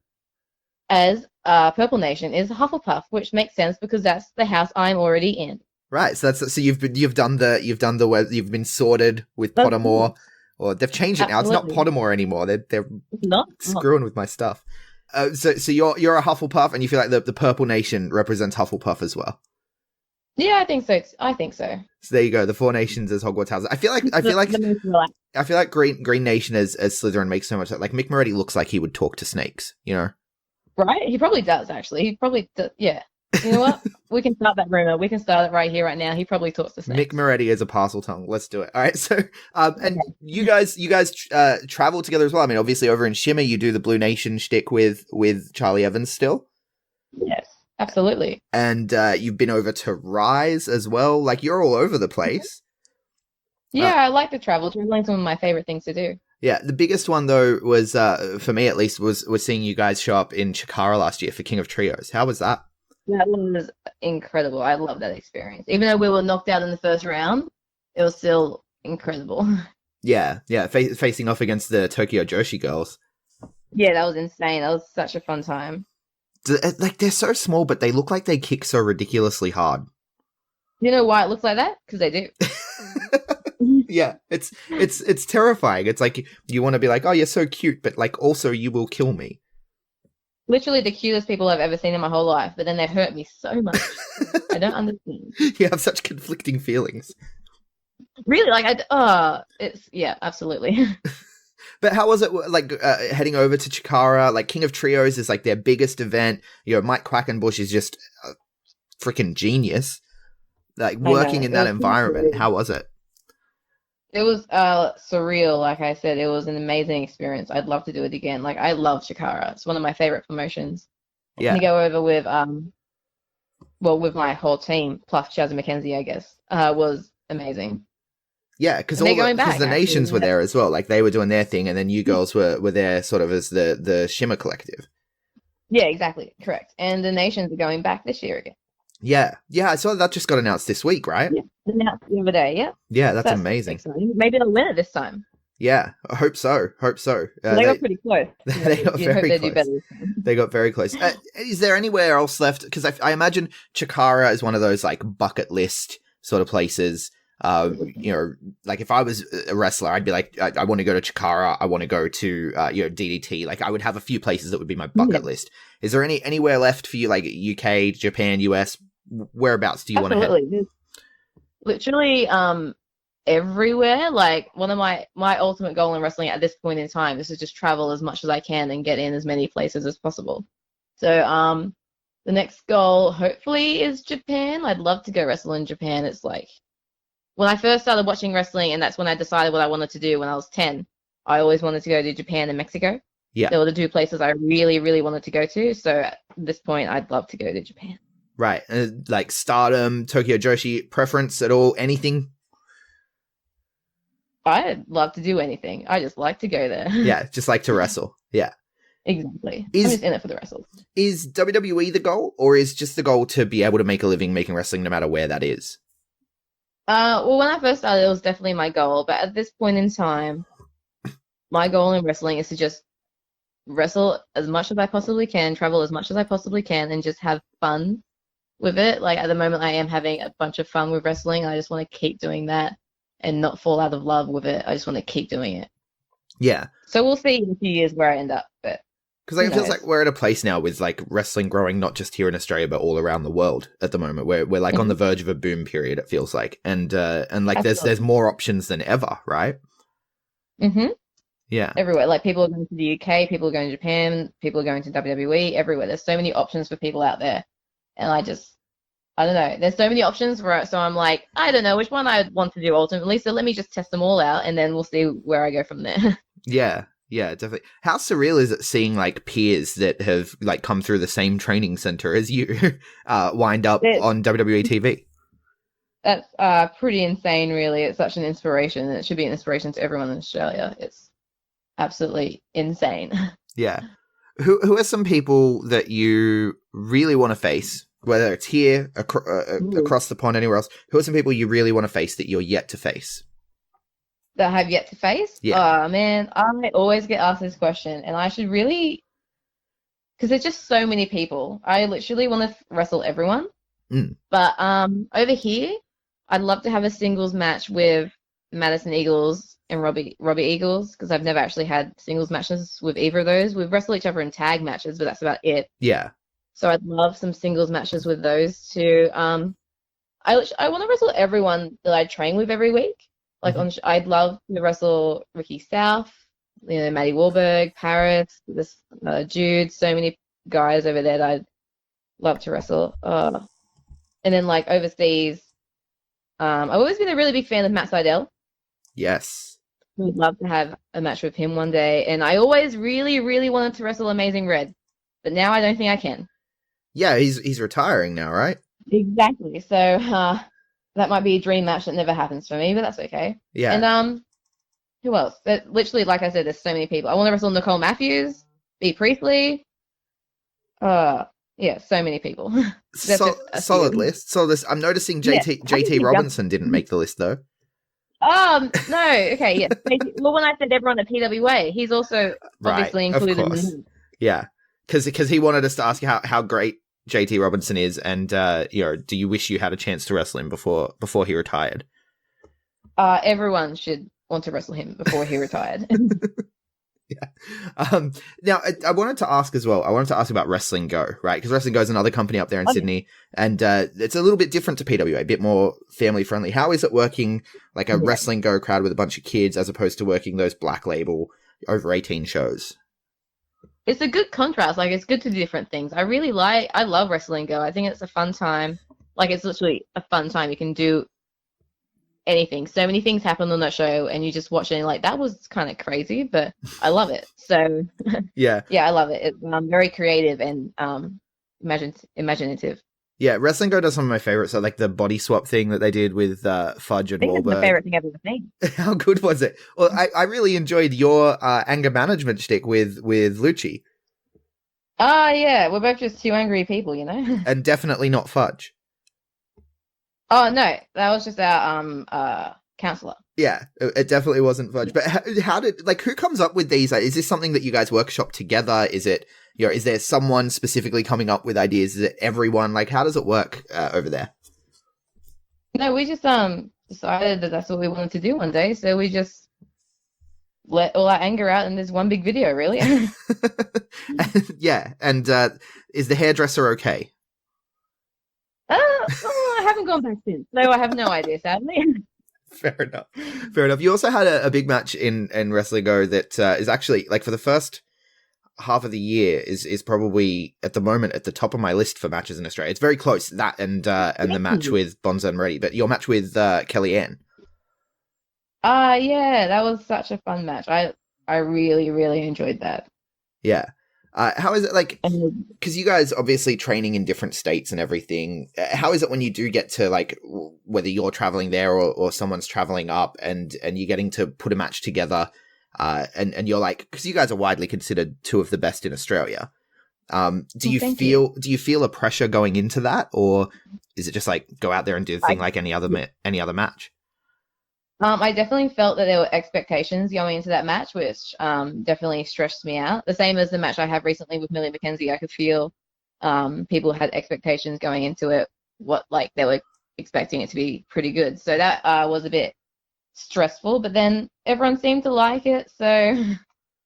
as Purple Nation is Hufflepuff, which makes sense because that's the house I'm already in. Right. So you've been sorted with Pottermore, or they've changed it now. Absolutely. It's not Pottermore anymore. They're not screwing with my stuff. So you're a Hufflepuff, and you feel like the Purple Nation represents Hufflepuff as well. Yeah, I think so. So there you go. The Four Nations as Hogwarts Houses. I feel like Green Nation as Slytherin makes so much. Like Mick Moretti looks like he would talk to snakes. Right? He probably does, actually. He probably does. Yeah. You know what? We can start that rumor. We can start it right here, right now. He probably talks to snakes. Mick Moretti is a parcel tongue. Let's do it. All right. So, and you guys travel together as well. I mean, obviously over in Shimmer, you do the Blue Nation shtick with Charlie Evans still. Yes, absolutely. And you've been over to Rise as well. Like, you're all over the place. Yeah, I like to travel. Traveling's one of my favorite things to do. Yeah, the biggest one though was for me at least was seeing you guys show up in Chikara last year for King of Trios. How was that? That was incredible. I love that experience. Even though we were knocked out in the first round, it was still incredible. Yeah, facing off against the Tokyo Joshi girls. Yeah, that was insane. That was such a fun time. Like, they're so small, but they look like they kick so ridiculously hard. You know why it looks like that? Because they do. Yeah, it's terrifying. It's like you want to be like, oh, you're so cute, but like also you will kill me. Literally the cutest people I've ever seen in my whole life, but then they hurt me so much. I don't understand. You have such conflicting feelings. Really, like yeah, absolutely. But how was it like heading over to Chikara? Like, King of Trios is like their biggest event. You know, Mike Quackenbush is just a freaking genius. Like, working in that environment, how was it? It was surreal. Like I said, it was an amazing experience. I'd love to do it again. Like, I love Chikara. It's one of my favorite promotions. Yeah. To go over with with my whole team plus Chaz and McKenzie, I guess, was amazing. Yeah, because the nations were there as well. Like, they were doing their thing, and then you girls were there sort of as the Shimmer collective. Yeah, exactly, correct. And the nations are going back this year again. Yeah, I saw that just got announced this week, right? Yeah, announced the other day. Yeah. Yeah, that's amazing. Exciting. Maybe they'll win it this time. Yeah, I hope so. They got pretty close. They got very close. They got very close. Is there anywhere else left? Because I imagine Chikara is one of those like bucket list sort of places. You know, like if I was a wrestler, I'd be like, I want to go to Chikara. I want to go to DDT. Like, I would have a few places that would be my bucket list. Is there anywhere left for you, like UK, Japan, US? Whereabouts do you want to head? Literally, everywhere. Like, one of my ultimate goal in wrestling at this point in time is to just travel as much as I can and get in as many places as possible. So, the next goal hopefully is Japan. I'd love to go wrestle in Japan. It's like, when I first started watching wrestling, and that's when I decided what I wanted to do when I was 10, I always wanted to go to Japan and Mexico. Yeah. They were the two places I really, really wanted to go to. So at this point, I'd love to go to Japan. Right. Like Stardom, Tokyo Joshi, preference at all? Anything? I'd love to do anything. I just like to go there. Yeah, just like to wrestle. Yeah. Exactly. I'm just in it for the wrestles. Is WWE the goal, or is just the goal to be able to make a living making wrestling no matter where that is? Well, when I first started, it was definitely my goal. But at this point in time, my goal in wrestling is to just wrestle as much as I possibly can, travel as much as I possibly can, and just have fun with it. Like, at the moment, I am having a bunch of fun with wrestling. I just want to keep doing that and not fall out of love with it. I just want to keep doing it. Yeah. So we'll see in a few years where I end up. But because it feels like we're at a place now with like wrestling growing not just here in Australia but all around the world at the moment. We're like on the verge of a boom period. It feels like, and like there's more options than ever, right? Mhm. Yeah. Everywhere. Like, people are going to the UK, people are going to Japan, people are going to WWE. Everywhere. There's so many options for people out there, and I don't know. There's so many options for it, so I'm like, I don't know which one I want to do ultimately. So let me just test them all out, and then we'll see where I go from there. Yeah, definitely. How surreal is it seeing like peers that have like come through the same training center as you wind up on WWE TV? That's pretty insane, really. It's such an inspiration, and it should be an inspiration to everyone in Australia. It's absolutely insane. Yeah. Who are some people that you really want to face? Whether it's here, across the pond, anywhere else, who are some people you really want to face that you're yet to face? That I have yet to face? Yeah. Oh, man, I always get asked this question, and I should really, because there's just so many people. I literally want to wrestle everyone. But over here, I'd love to have a singles match with Madison Eagles and Robbie Eagles, because I've never actually had singles matches with either of those. We've wrestled each other in tag matches, but that's about it. Yeah. So I'd love some singles matches with those two. I want to wrestle everyone that I train with every week. Like, I'd love to wrestle Ricky South, Matty Wahlberg, Paris, this Jude, so many guys over there that I'd love to wrestle. And then like overseas, I've always been a really big fan of Matt Sydal. Yes. Would love to have a match with him one day. And I always really, really wanted to wrestle Amazing Red, but now I don't think I can. Yeah, he's retiring now, right? Exactly. So that might be a dream match that never happens for me, but that's okay. Yeah. And who else? Literally, like I said, there's so many people. I want to wrestle Nicole Matthews, B. Priestley. Yeah, so many people. Solid list. So this, I'm noticing JT Robinson didn't make the list though. No. Okay, yes. Well, when I said everyone at PWA, he's also obviously included in the list. Yeah, because he wanted us to ask you how great JT Robinson is, and do you wish you had a chance to wrestle him before he retired? Everyone should want to wrestle him before he retired. Yeah. Now, I wanted to ask as well. I wanted to ask about Wrestling Go, right? Because Wrestling Go is another company up there in Sydney, and it's a little bit different to PWA, a bit more family friendly. How is it working like a Wrestling Go crowd with a bunch of kids, as opposed to working those Black Label over 18 shows? It's a good contrast. Like, it's good to do different things. I love Wrestling Go. I think it's a fun time. Like, it's literally a fun time. You can do anything. So many things happen on that show, and you just watch it and like, that was kind of crazy, but I love it. So yeah, I love it. It's very creative and imaginative. Yeah, Wrestling Go does some of my favorites. So like the body swap thing that they did with Fudge and Wahlberg. That's my favorite thing I've ever seen. How good was it? Well, I really enjoyed your anger management shtick with Lucci. Yeah, we're both just two angry people, you know. And definitely not Fudge. Oh no, that was just our counselor. Yeah, it definitely wasn't Fudge. But how did, like, who comes up with these? Is this something that you guys workshop together? Is it, is there someone specifically coming up with ideas? Is it everyone? Like, how does it work over there? No, we just decided that that's what we wanted to do one day. So we just let all our anger out in this one big video, really. Yeah, and is the hairdresser okay? I haven't gone back since, so I have no idea, sadly. Fair enough. You also had a big match in Wrestling Go that is actually, like, for the first half of the year, is probably at the moment at the top of my list for matches in Australia. It's very close, that and the match with Bonza and Brodie, but your match with Kellyanne. Yeah, that was such a fun match. I really, really enjoyed that. Yeah. How is it, like, because you guys obviously training in different states and everything, how is it when you do get to, like, whether you're traveling there or someone's traveling up and you're getting to put a match together, and you're like, because you guys are widely considered two of the best in Australia, do you feel a pressure going into that, or is it just like go out there and do the thing like any other match? I definitely felt that there were expectations going into that match, which definitely stressed me out. The same as the match I had recently with Millie McKenzie. I could feel people had expectations going into it, like they were expecting it to be pretty good. So that was a bit stressful, but then everyone seemed to like it, so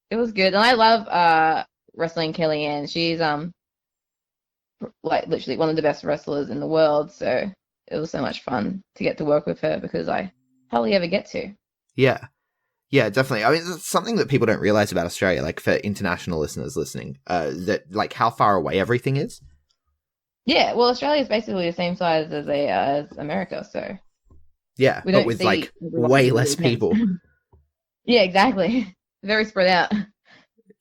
it was good. And I love wrestling Kellyanne. She's like literally one of the best wrestlers in the world, so it was so much fun to get to work with her because I hardly ever get to. Yeah, definitely. I mean, it's something that people don't realize about Australia, like for international listeners listening, that like how far away everything is. Yeah, well, Australia is basically the same size as America, so yeah, but with like way less people. Yeah, exactly. Very spread out.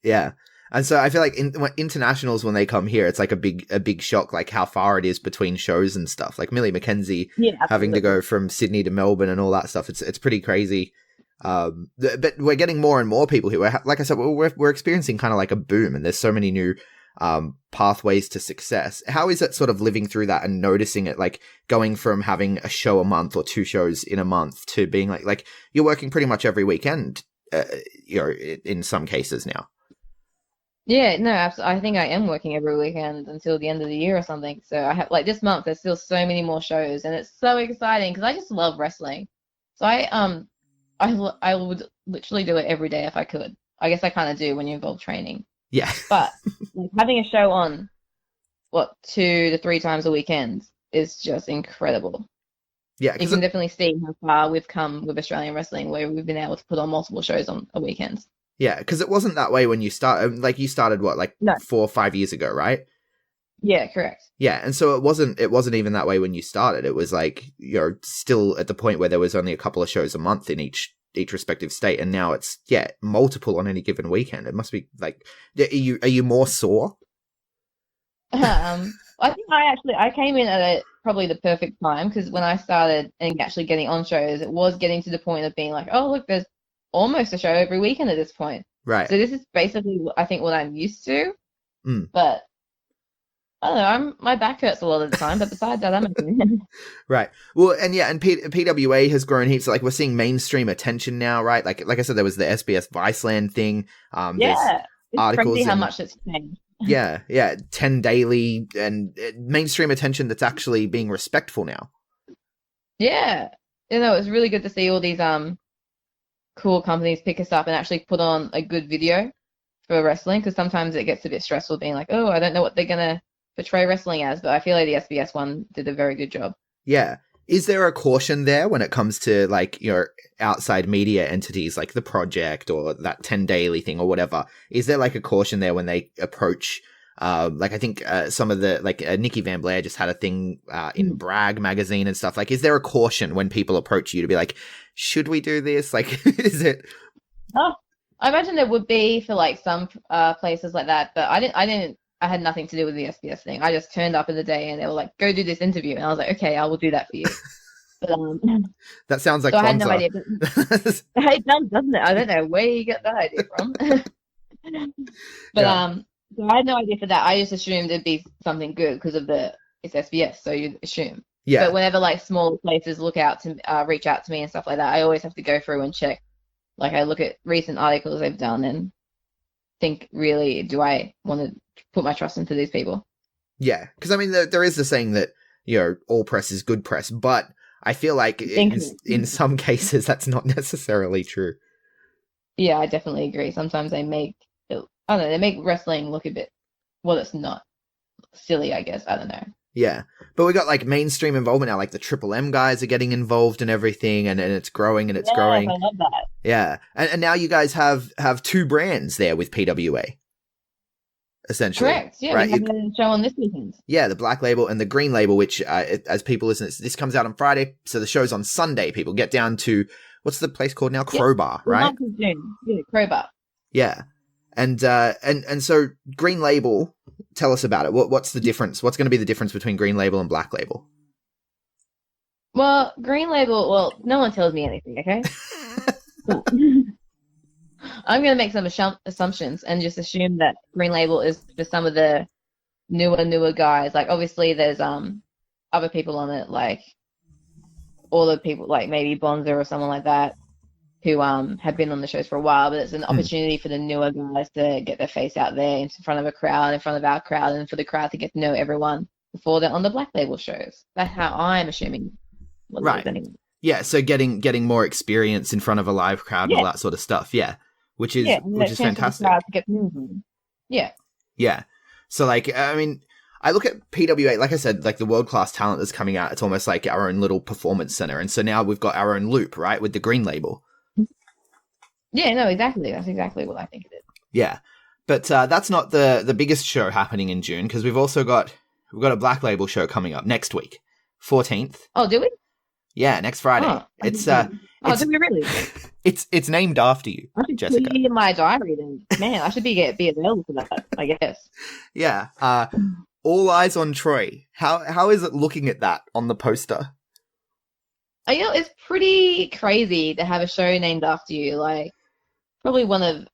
Yeah. And so I feel like internationals, when they come here, it's like a big shock, like how far it is between shows and stuff. Like Millie McKenzie having to go from Sydney to Melbourne and all that stuff. It's pretty crazy. But we're getting more and more people here. Like I said, we're experiencing kind of like a boom, and there's so many new pathways to success. How is it sort of living through that and noticing it, like going from having a show a month or two shows in a month to being like you're working pretty much every weekend, in some cases now? Yeah, no, absolutely. I think I am working every weekend until the end of the year or something. So I have, like, this month there's still so many more shows, and it's so exciting because I just love wrestling. So I would literally do it every day if I could. I guess I kind of do when you involve training. Yeah. But like, having a show on 2 to 3 times a weekend is just incredible. Yeah, you can definitely see how far we've come with Australian wrestling, where we've been able to put on multiple shows on a weekend. Yeah, because it wasn't that way when you started. Like, you started, what, like No. 4 or 5 years ago, right? Yeah, correct. Yeah, and so it wasn't even that way when you started. It was like, you're still at the point where there was only a couple of shows a month in each respective state, and now it's, multiple on any given weekend. It must be like, are you more sore? I think I came in at probably the perfect time, because when I started and actually getting on shows, it was getting to the point of being like, oh, look, there's almost a show every weekend at this point. Right. So this is basically, I think, what I'm used to. Mm. But I don't know, my back hurts a lot of the time, but besides that, I'm okay. Right. Well, and PWA has grown heaps. Like, we're seeing mainstream attention now, right? Like I said, there was the SBS Viceland thing. Yeah, it's articles crazy how much it's changed. Yeah, 10 daily and mainstream attention that's actually being respectful now. Yeah, it's really good to see all these cool companies pick us up and actually put on a good video for wrestling, because sometimes it gets a bit stressful being like, oh, I don't know what they're gonna portray wrestling as, but I feel like the SBS one did a very good job. Yeah. Is there a caution there when it comes to, like, your outside media entities like The Project or that 10 daily thing or whatever? Is there, like, a caution there when they approach, like, I think some of the, like, Nikki Van Blair just had a thing in Brag magazine and stuff. Like, is there a caution when people approach you to be like, should we do this? Like, is it? Oh, I imagine there would be for, like, some places like that, but I had nothing to do with the SBS thing. I just turned up in the day and they were like, go do this interview. And I was like, okay, I will do that for you. But, that sounds like so I had Kwanzaa. no idea. It does, doesn't it? I don't know where you get that idea from. But so I had no idea for that. I just assumed it'd be something good because of it's SBS, so you'd assume. Yeah. But whenever, like, small places reach out to me and stuff like that, I always have to go through and check. Like, I look at recent articles they've done and think, really, do I want to put my trust into these people? Yeah, because I mean, there is the saying that, all press is good press, but I feel like in some cases that's not necessarily true. Yeah, I definitely agree. Sometimes they make wrestling look a bit, well, it's not silly, I guess. I don't know. Yeah, but we got, like, mainstream involvement now. Like, the Triple M guys are getting involved and everything, and it's growing and it's growing. I love that. Yeah, and now you guys have 2 brands there with PWA. Essentially. Correct. Yeah, right? we have a show on this weekend. Yeah, the Black Label and the Green Label, which, as people listen, this comes out on Friday, so the show's on Sunday. People get down to, what's the place called now? Crowbar, right? June. Yeah, Crowbar. Yeah, and so Green Label, tell us about it. What's the difference? What's going to be the difference between Green Label and Black Label? Well, Green Label, well, no one tells me anything, okay? I'm going to make some assumptions and just assume that Green Label is for some of the newer guys. Like, obviously, there's other people on it, like all the people, like maybe Bonza or someone like that, who have been on the shows for a while. But it's an opportunity for the newer guys to get their face out there in front of a crowd, in front of our crowd, and for the crowd to get to know everyone before they're on the Black Label shows. That's how I'm assuming. Right. Anyway. Yeah, so getting more experience in front of a live crowd and all that sort of stuff. Yeah. Which is fantastic. Yeah. So, like, I mean, I look at PWA, like I said, like the world-class talent that's coming out, it's almost like our own little performance center. And so now we've got our own loop, right, with the Green Label. Yeah, no, exactly. That's exactly what I think it is. Yeah. But that's not the biggest show happening in June, because we've got a Black Label show coming up next week, 14th. Oh, do we? Yeah, next Friday. Do we really? It's named after you, I should Jessica. put it in my diary then. Man, I should be available for that, I guess. Yeah. All Eyes on Troy. How is it looking at that on the poster? It's pretty crazy to have a show named after you. Like, probably it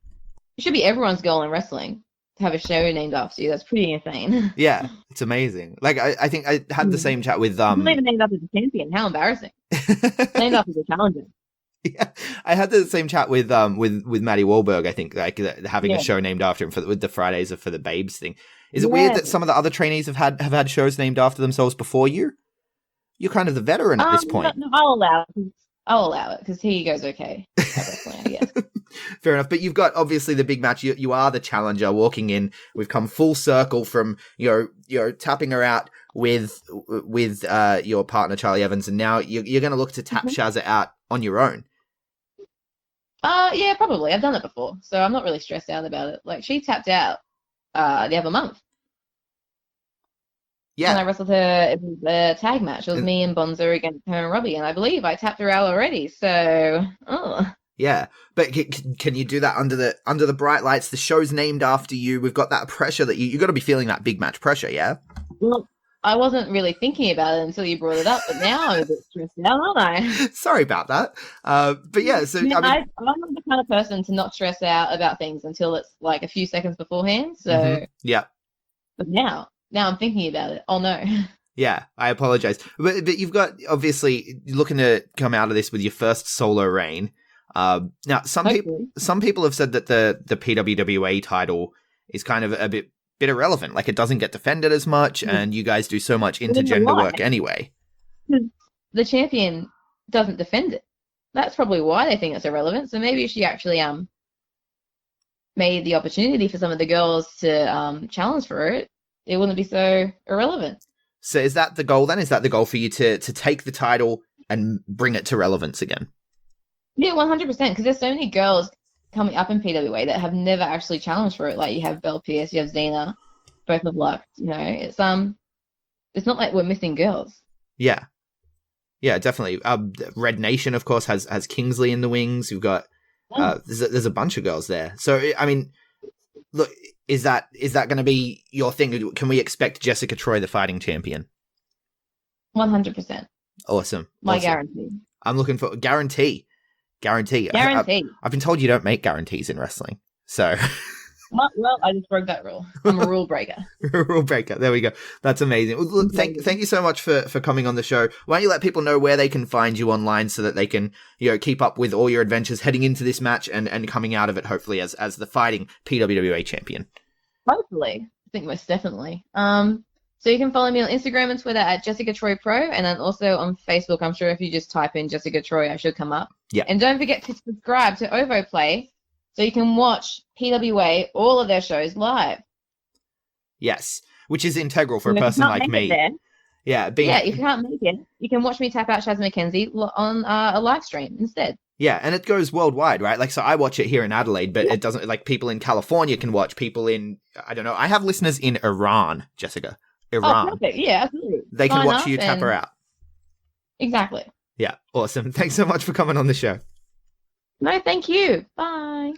should be everyone's goal in wrestling to have a show named after you. That's pretty insane. Yeah, it's amazing. Like, I think I had the same chat with It's not even named after the champion. How embarrassing. Named after the challenger. Yeah, I had the same chat with Matty Wahlberg. I think, like, having a show named after him with the Fridays for the Babes thing. Is it weird that some of the other trainees have had shows named after themselves before you? You're kind of the veteran at this point. No, I'll allow it because he goes okay. Yes. Fair enough. But you've got obviously the big match. You are the challenger walking in. We've come full circle from you're tapping her out with your partner Charlie Evans, and now you're going to look to tap Shaz out on your own. Yeah, probably. I've done it before, so I'm not really stressed out about it. Like, she tapped out the other month when I Yeah. wrestled her. It was a tag match. It was me and Bonzo against her and Robbie, and I believe I tapped her out already. So, Yeah, but can you do that under the bright lights? The show's named after you. We've got that pressure that you got to be feeling that big match pressure, yeah? well, I wasn't really thinking about it until you brought it up, but now I'm a bit stressed out, aren't I? Sorry about that. But yeah, so I'm I mean, not the kind of person to not stress out about things until it's like a few seconds beforehand. So, yeah. But now I'm thinking about it. Oh no. Yeah, I apologize. But you've got, obviously, looking to come out of this with your first solo reign. Now, some people have said that the PWWA title is kind of a bit irrelevant. Like, it doesn't get defended as much, and you guys do so much intergender work anyway. The champion doesn't defend it. That's probably why they think it's irrelevant. So maybe she actually made the opportunity for some of the girls to challenge for it, it wouldn't be so irrelevant. So is that the goal then? Is that the goal for you to take the title and bring it to relevance again? Yeah, 100%. Because there's so many girls coming up in PWA that have never actually challenged for it. Like, you have Belle Pierce, you have Xena, both have left. You know, it's not like we're missing girls. Yeah, definitely. Red Nation, of course, has Kingsley in the wings. We've got there's a bunch of girls there. So I mean, look, is that going to be your thing? Can we expect Jessica Troy, the fighting champion? 100%. Awesome. My guarantee. I'm looking for guarantee. Guarantee. I've been told you don't make guarantees in wrestling, so. Well, I just broke that rule. I'm a rule breaker. Rule breaker. There we go. That's amazing. Well, look, thank you so much for coming on the show. Why don't you let people know where they can find you online so that they can, keep up with all your adventures heading into this match and coming out of it, hopefully, as the fighting PWWA champion. Hopefully. I think most definitely. So you can follow me on Instagram and Twitter at Jessica Troy Pro, and then also on Facebook. I'm sure if you just type in Jessica Troy, I should come up. Yeah. And don't forget to subscribe to OVO Play so you can watch PWA, all of their shows live. Yes, which is integral for a person like me. Yeah, if you can't make it, you can watch me tap out Shaz McKenzie on a live stream instead. Yeah, and it goes worldwide, right? Like, so I watch it here in Adelaide, but it doesn't, like, people in California can watch, people in, I don't know, I have listeners in Iran, Jessica. Iran. Oh, perfect. Yeah, absolutely. They can watch you tap her out. Exactly. Yeah, awesome. Thanks so much for coming on the show. No, thank you. Bye.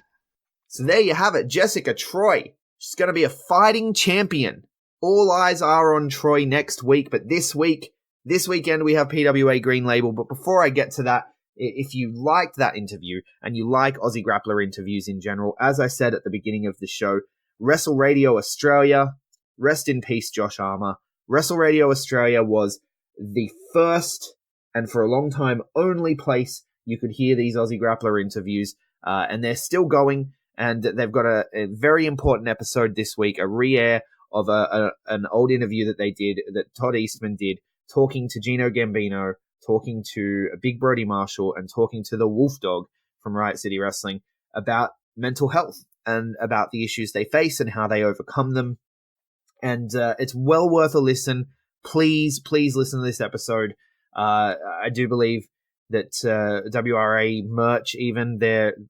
So there you have it, Jessica Troy. She's going to be a fighting champion. All eyes are on Troy next week, but this weekend we have PWA Green Label. But before I get to that, if you liked that interview and you like Aussie Grappler interviews in general, as I said at the beginning of the show, Wrestle Radio Australia, rest in peace, Josh Armour. Wrestle Radio Australia was the first and for a long time only place you could hear these Aussie Grappler interviews, and they're still going. And they've got a very important episode this week, a re-air of an old interview that they did, that Todd Eastman did, talking to Gino Gambino, talking to Big Brodie Marshall, and talking to the Wolfdogg from Riot City Wrestling about mental health and about the issues they face and how they overcome them. And it's well worth a listen. Please listen to this episode. I do believe that WRA merch, even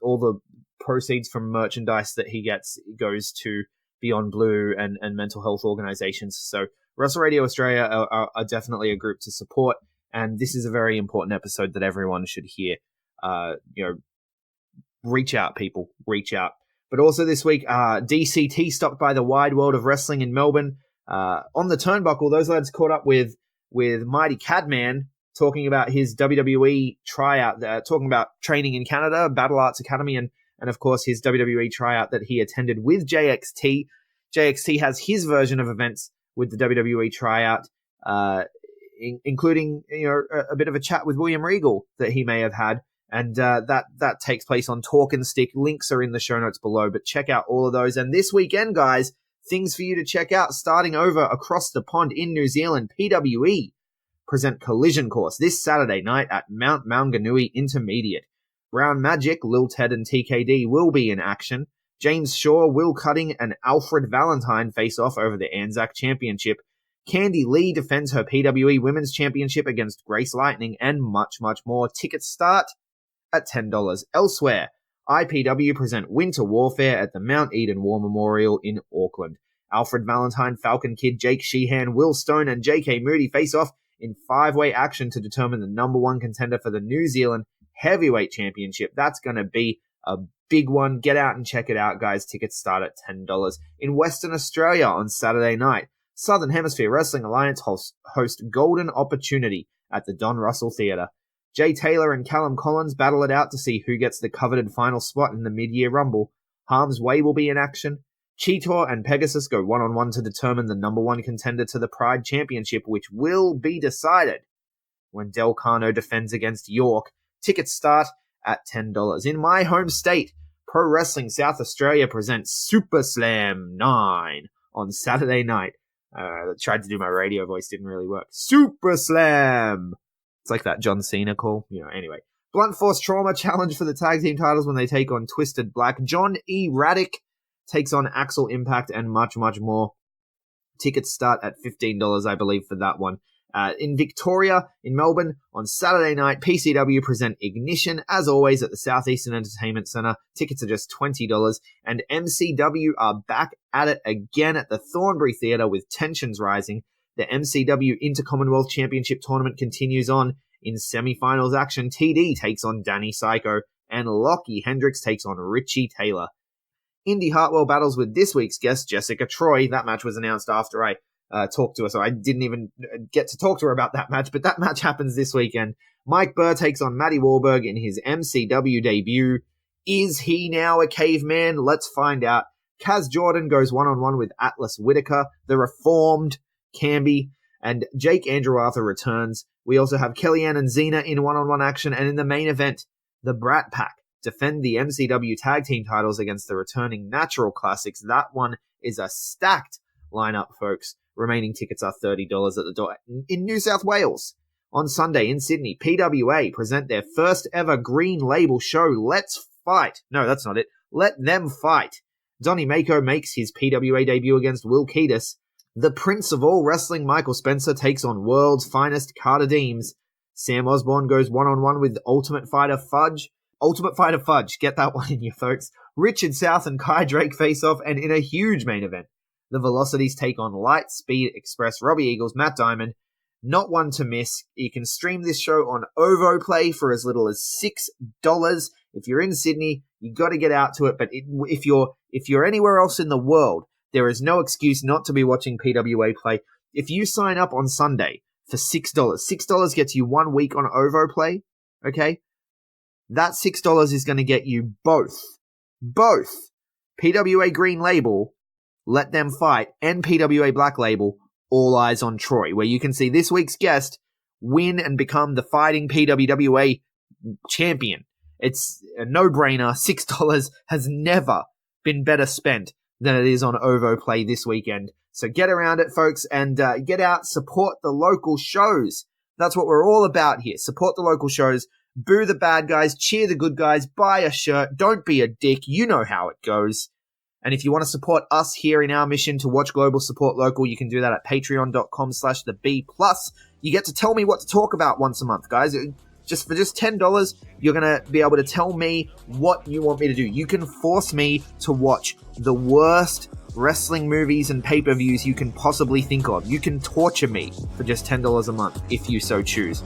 all the proceeds from merchandise that he gets goes to Beyond Blue and mental health organizations. So Wrestle Radio Australia are definitely a group to support, and this is a very important episode that everyone should hear. Reach out, people. Reach out. But also this week, DCT stopped by the Wide World of Wrestling in Melbourne. On the Turnbuckle, those lads caught up with Mighty Cadman, talking about his WWE tryout, talking about training in Canada, Battle Arts Academy, and of course his WWE tryout that he attended with JXT. JXT has his version of events with the WWE tryout, including a bit of a chat with William Regal that he may have had, and that takes place on Talk and Stick. Links are in the show notes below, but check out all of those. And this weekend, guys, things for you to check out starting over across the pond in New Zealand. PWE present Collision Course this Saturday night at Mount Maunganui Intermediate. Brown Magic, Lil Ted and TKD will be in action. James Shaw, Will Cutting, and Alfred Valentine face off over the Anzac Championship. Candy Lee defends her PWE Women's Championship against Grace Lightning, and much, much more. Tickets start at $10. Elsewhere, IPW present Winter Warfare at the Mount Eden War Memorial in Auckland. Alfred Valentine, Falcon Kid, Jake Sheehan, Will Stone, and JK Moody face off in 5-way action to determine the number one contender for the New Zealand Heavyweight Championship. That's going to be a big one. Get out and check it out, guys. Tickets start at $10. In Western Australia on Saturday night, Southern Hemisphere Wrestling Alliance host Golden Opportunity at the Don Russell Theatre. Jay Taylor and Callum Collins battle it out to see who gets the coveted final spot in the mid-year Rumble. Harm's Way will be in action. Cheetor and Pegasus go one-on-one to determine the number one contender to the Pride Championship, which will be decided when Del Carno defends against York. Tickets start at $10. In my home state, Pro Wrestling South Australia presents Super Slam 9 on Saturday night. I tried to do my radio voice, didn't really work. Super Slam! It's like that John Cena call. Anyway. Blunt Force Trauma challenge for the tag team titles when they take on Twisted Black. John E. Raddick takes on Axel Impact and much, much more. Tickets start at $15, I believe, for that one. In Victoria, in Melbourne, on Saturday night, PCW present Ignition, as always, at the Southeastern Entertainment Centre. Tickets are just $20. And MCW are back at it again at the Thornbury Theatre with tensions rising. The MCW Inter-Commonwealth Championship Tournament continues on. In semi-finals action, TD takes on Danny Psycho, and Lockie Hendricks takes on Richie Taylor. Indy Hartwell battles with this week's guest, Jessica Troy. That match was announced after I talked to her, so I didn't even get to talk to her about that match, but that match happens this weekend. Mike Burr takes on Matty Wahlberg in his MCW debut. Is he now a caveman? Let's find out. Kaz Jordan goes one-on-one with Atlas Whitaker, the reformed Camby, and Jake Andrew Arthur returns. We also have Kellyanne and Xena in one-on-one action, and in the main event, the Brat Pack defend the MCW tag team titles against the returning Natural Classics. That one is a stacked lineup, folks. Remaining tickets are $30 at the door. In New South Wales, on Sunday in Sydney, PWA present their first ever Green Label show, Let's Fight. No, that's not it. Let Them Fight. Donnie Mako makes his PWA debut against Will Kiedis. The Prince of All Wrestling, Michael Spencer, takes on World's Finest Carter Deems. Sam Osborne goes one-on-one with Ultimate Fighter Fudge. Ultimate Fighter Fudge, get that one in you, folks. Richard South and Kai Drake face off, and in a huge main event, the Velocities take on Light Speed Express, Robbie Eagles, Matt Diamond. Not one to miss. You can stream this show on OVO Play for as little as $6. If you're in Sydney, you got to get out to it. But if you're anywhere else in the world, there is no excuse not to be watching PWA Play. If you sign up on Sunday for $6, $6 gets you 1 week on OVO Play. Okay, that $6 is going to get you both PWA Green Label, Let Them Fight, and PWA Black Label, All Eyes on Troy, where you can see this week's guest win and become the fighting PWWA champion. It's a no-brainer. $6 has never been better spent than it is on OVO Play this weekend. So get around it, folks, and get out, support the local shows. That's what we're all about here. Support the local shows. Boo the bad guys, cheer the good guys, buy a shirt, don't be a dick. You know how it goes. And if you want to support us here in our mission to watch global, support local, you can do that at patreon.com/theb+. You get to tell me what to talk about once a month, guys. For just $10, you're going to be able to tell me what you want me to do. You can force me to watch the worst wrestling movies and pay-per-views you can possibly think of. You can torture me for just $10 a month if you so choose.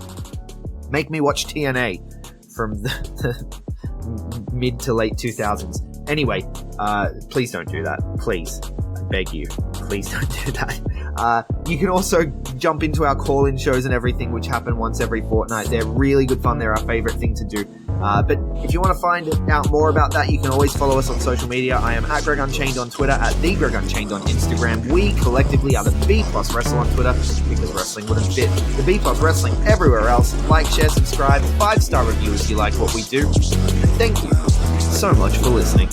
Make me watch TNA from the mid to late 2000s. Anyway, please don't do that. Please. I beg you. Please don't do that. You can also jump into our call-in shows and everything, which happen once every fortnight. They're really good fun. They're our favorite thing to do. But if you want to find out more about that, you can always follow us on social media. I am at Greg Unchained on Twitter, at the Greg Unchained on Instagram. We collectively are the B+ Wrestle on Twitter, because wrestling wouldn't fit. The B+ Wrestling everywhere else. Like, share, subscribe, 5-star review if you like what we do. And thank you so much for listening.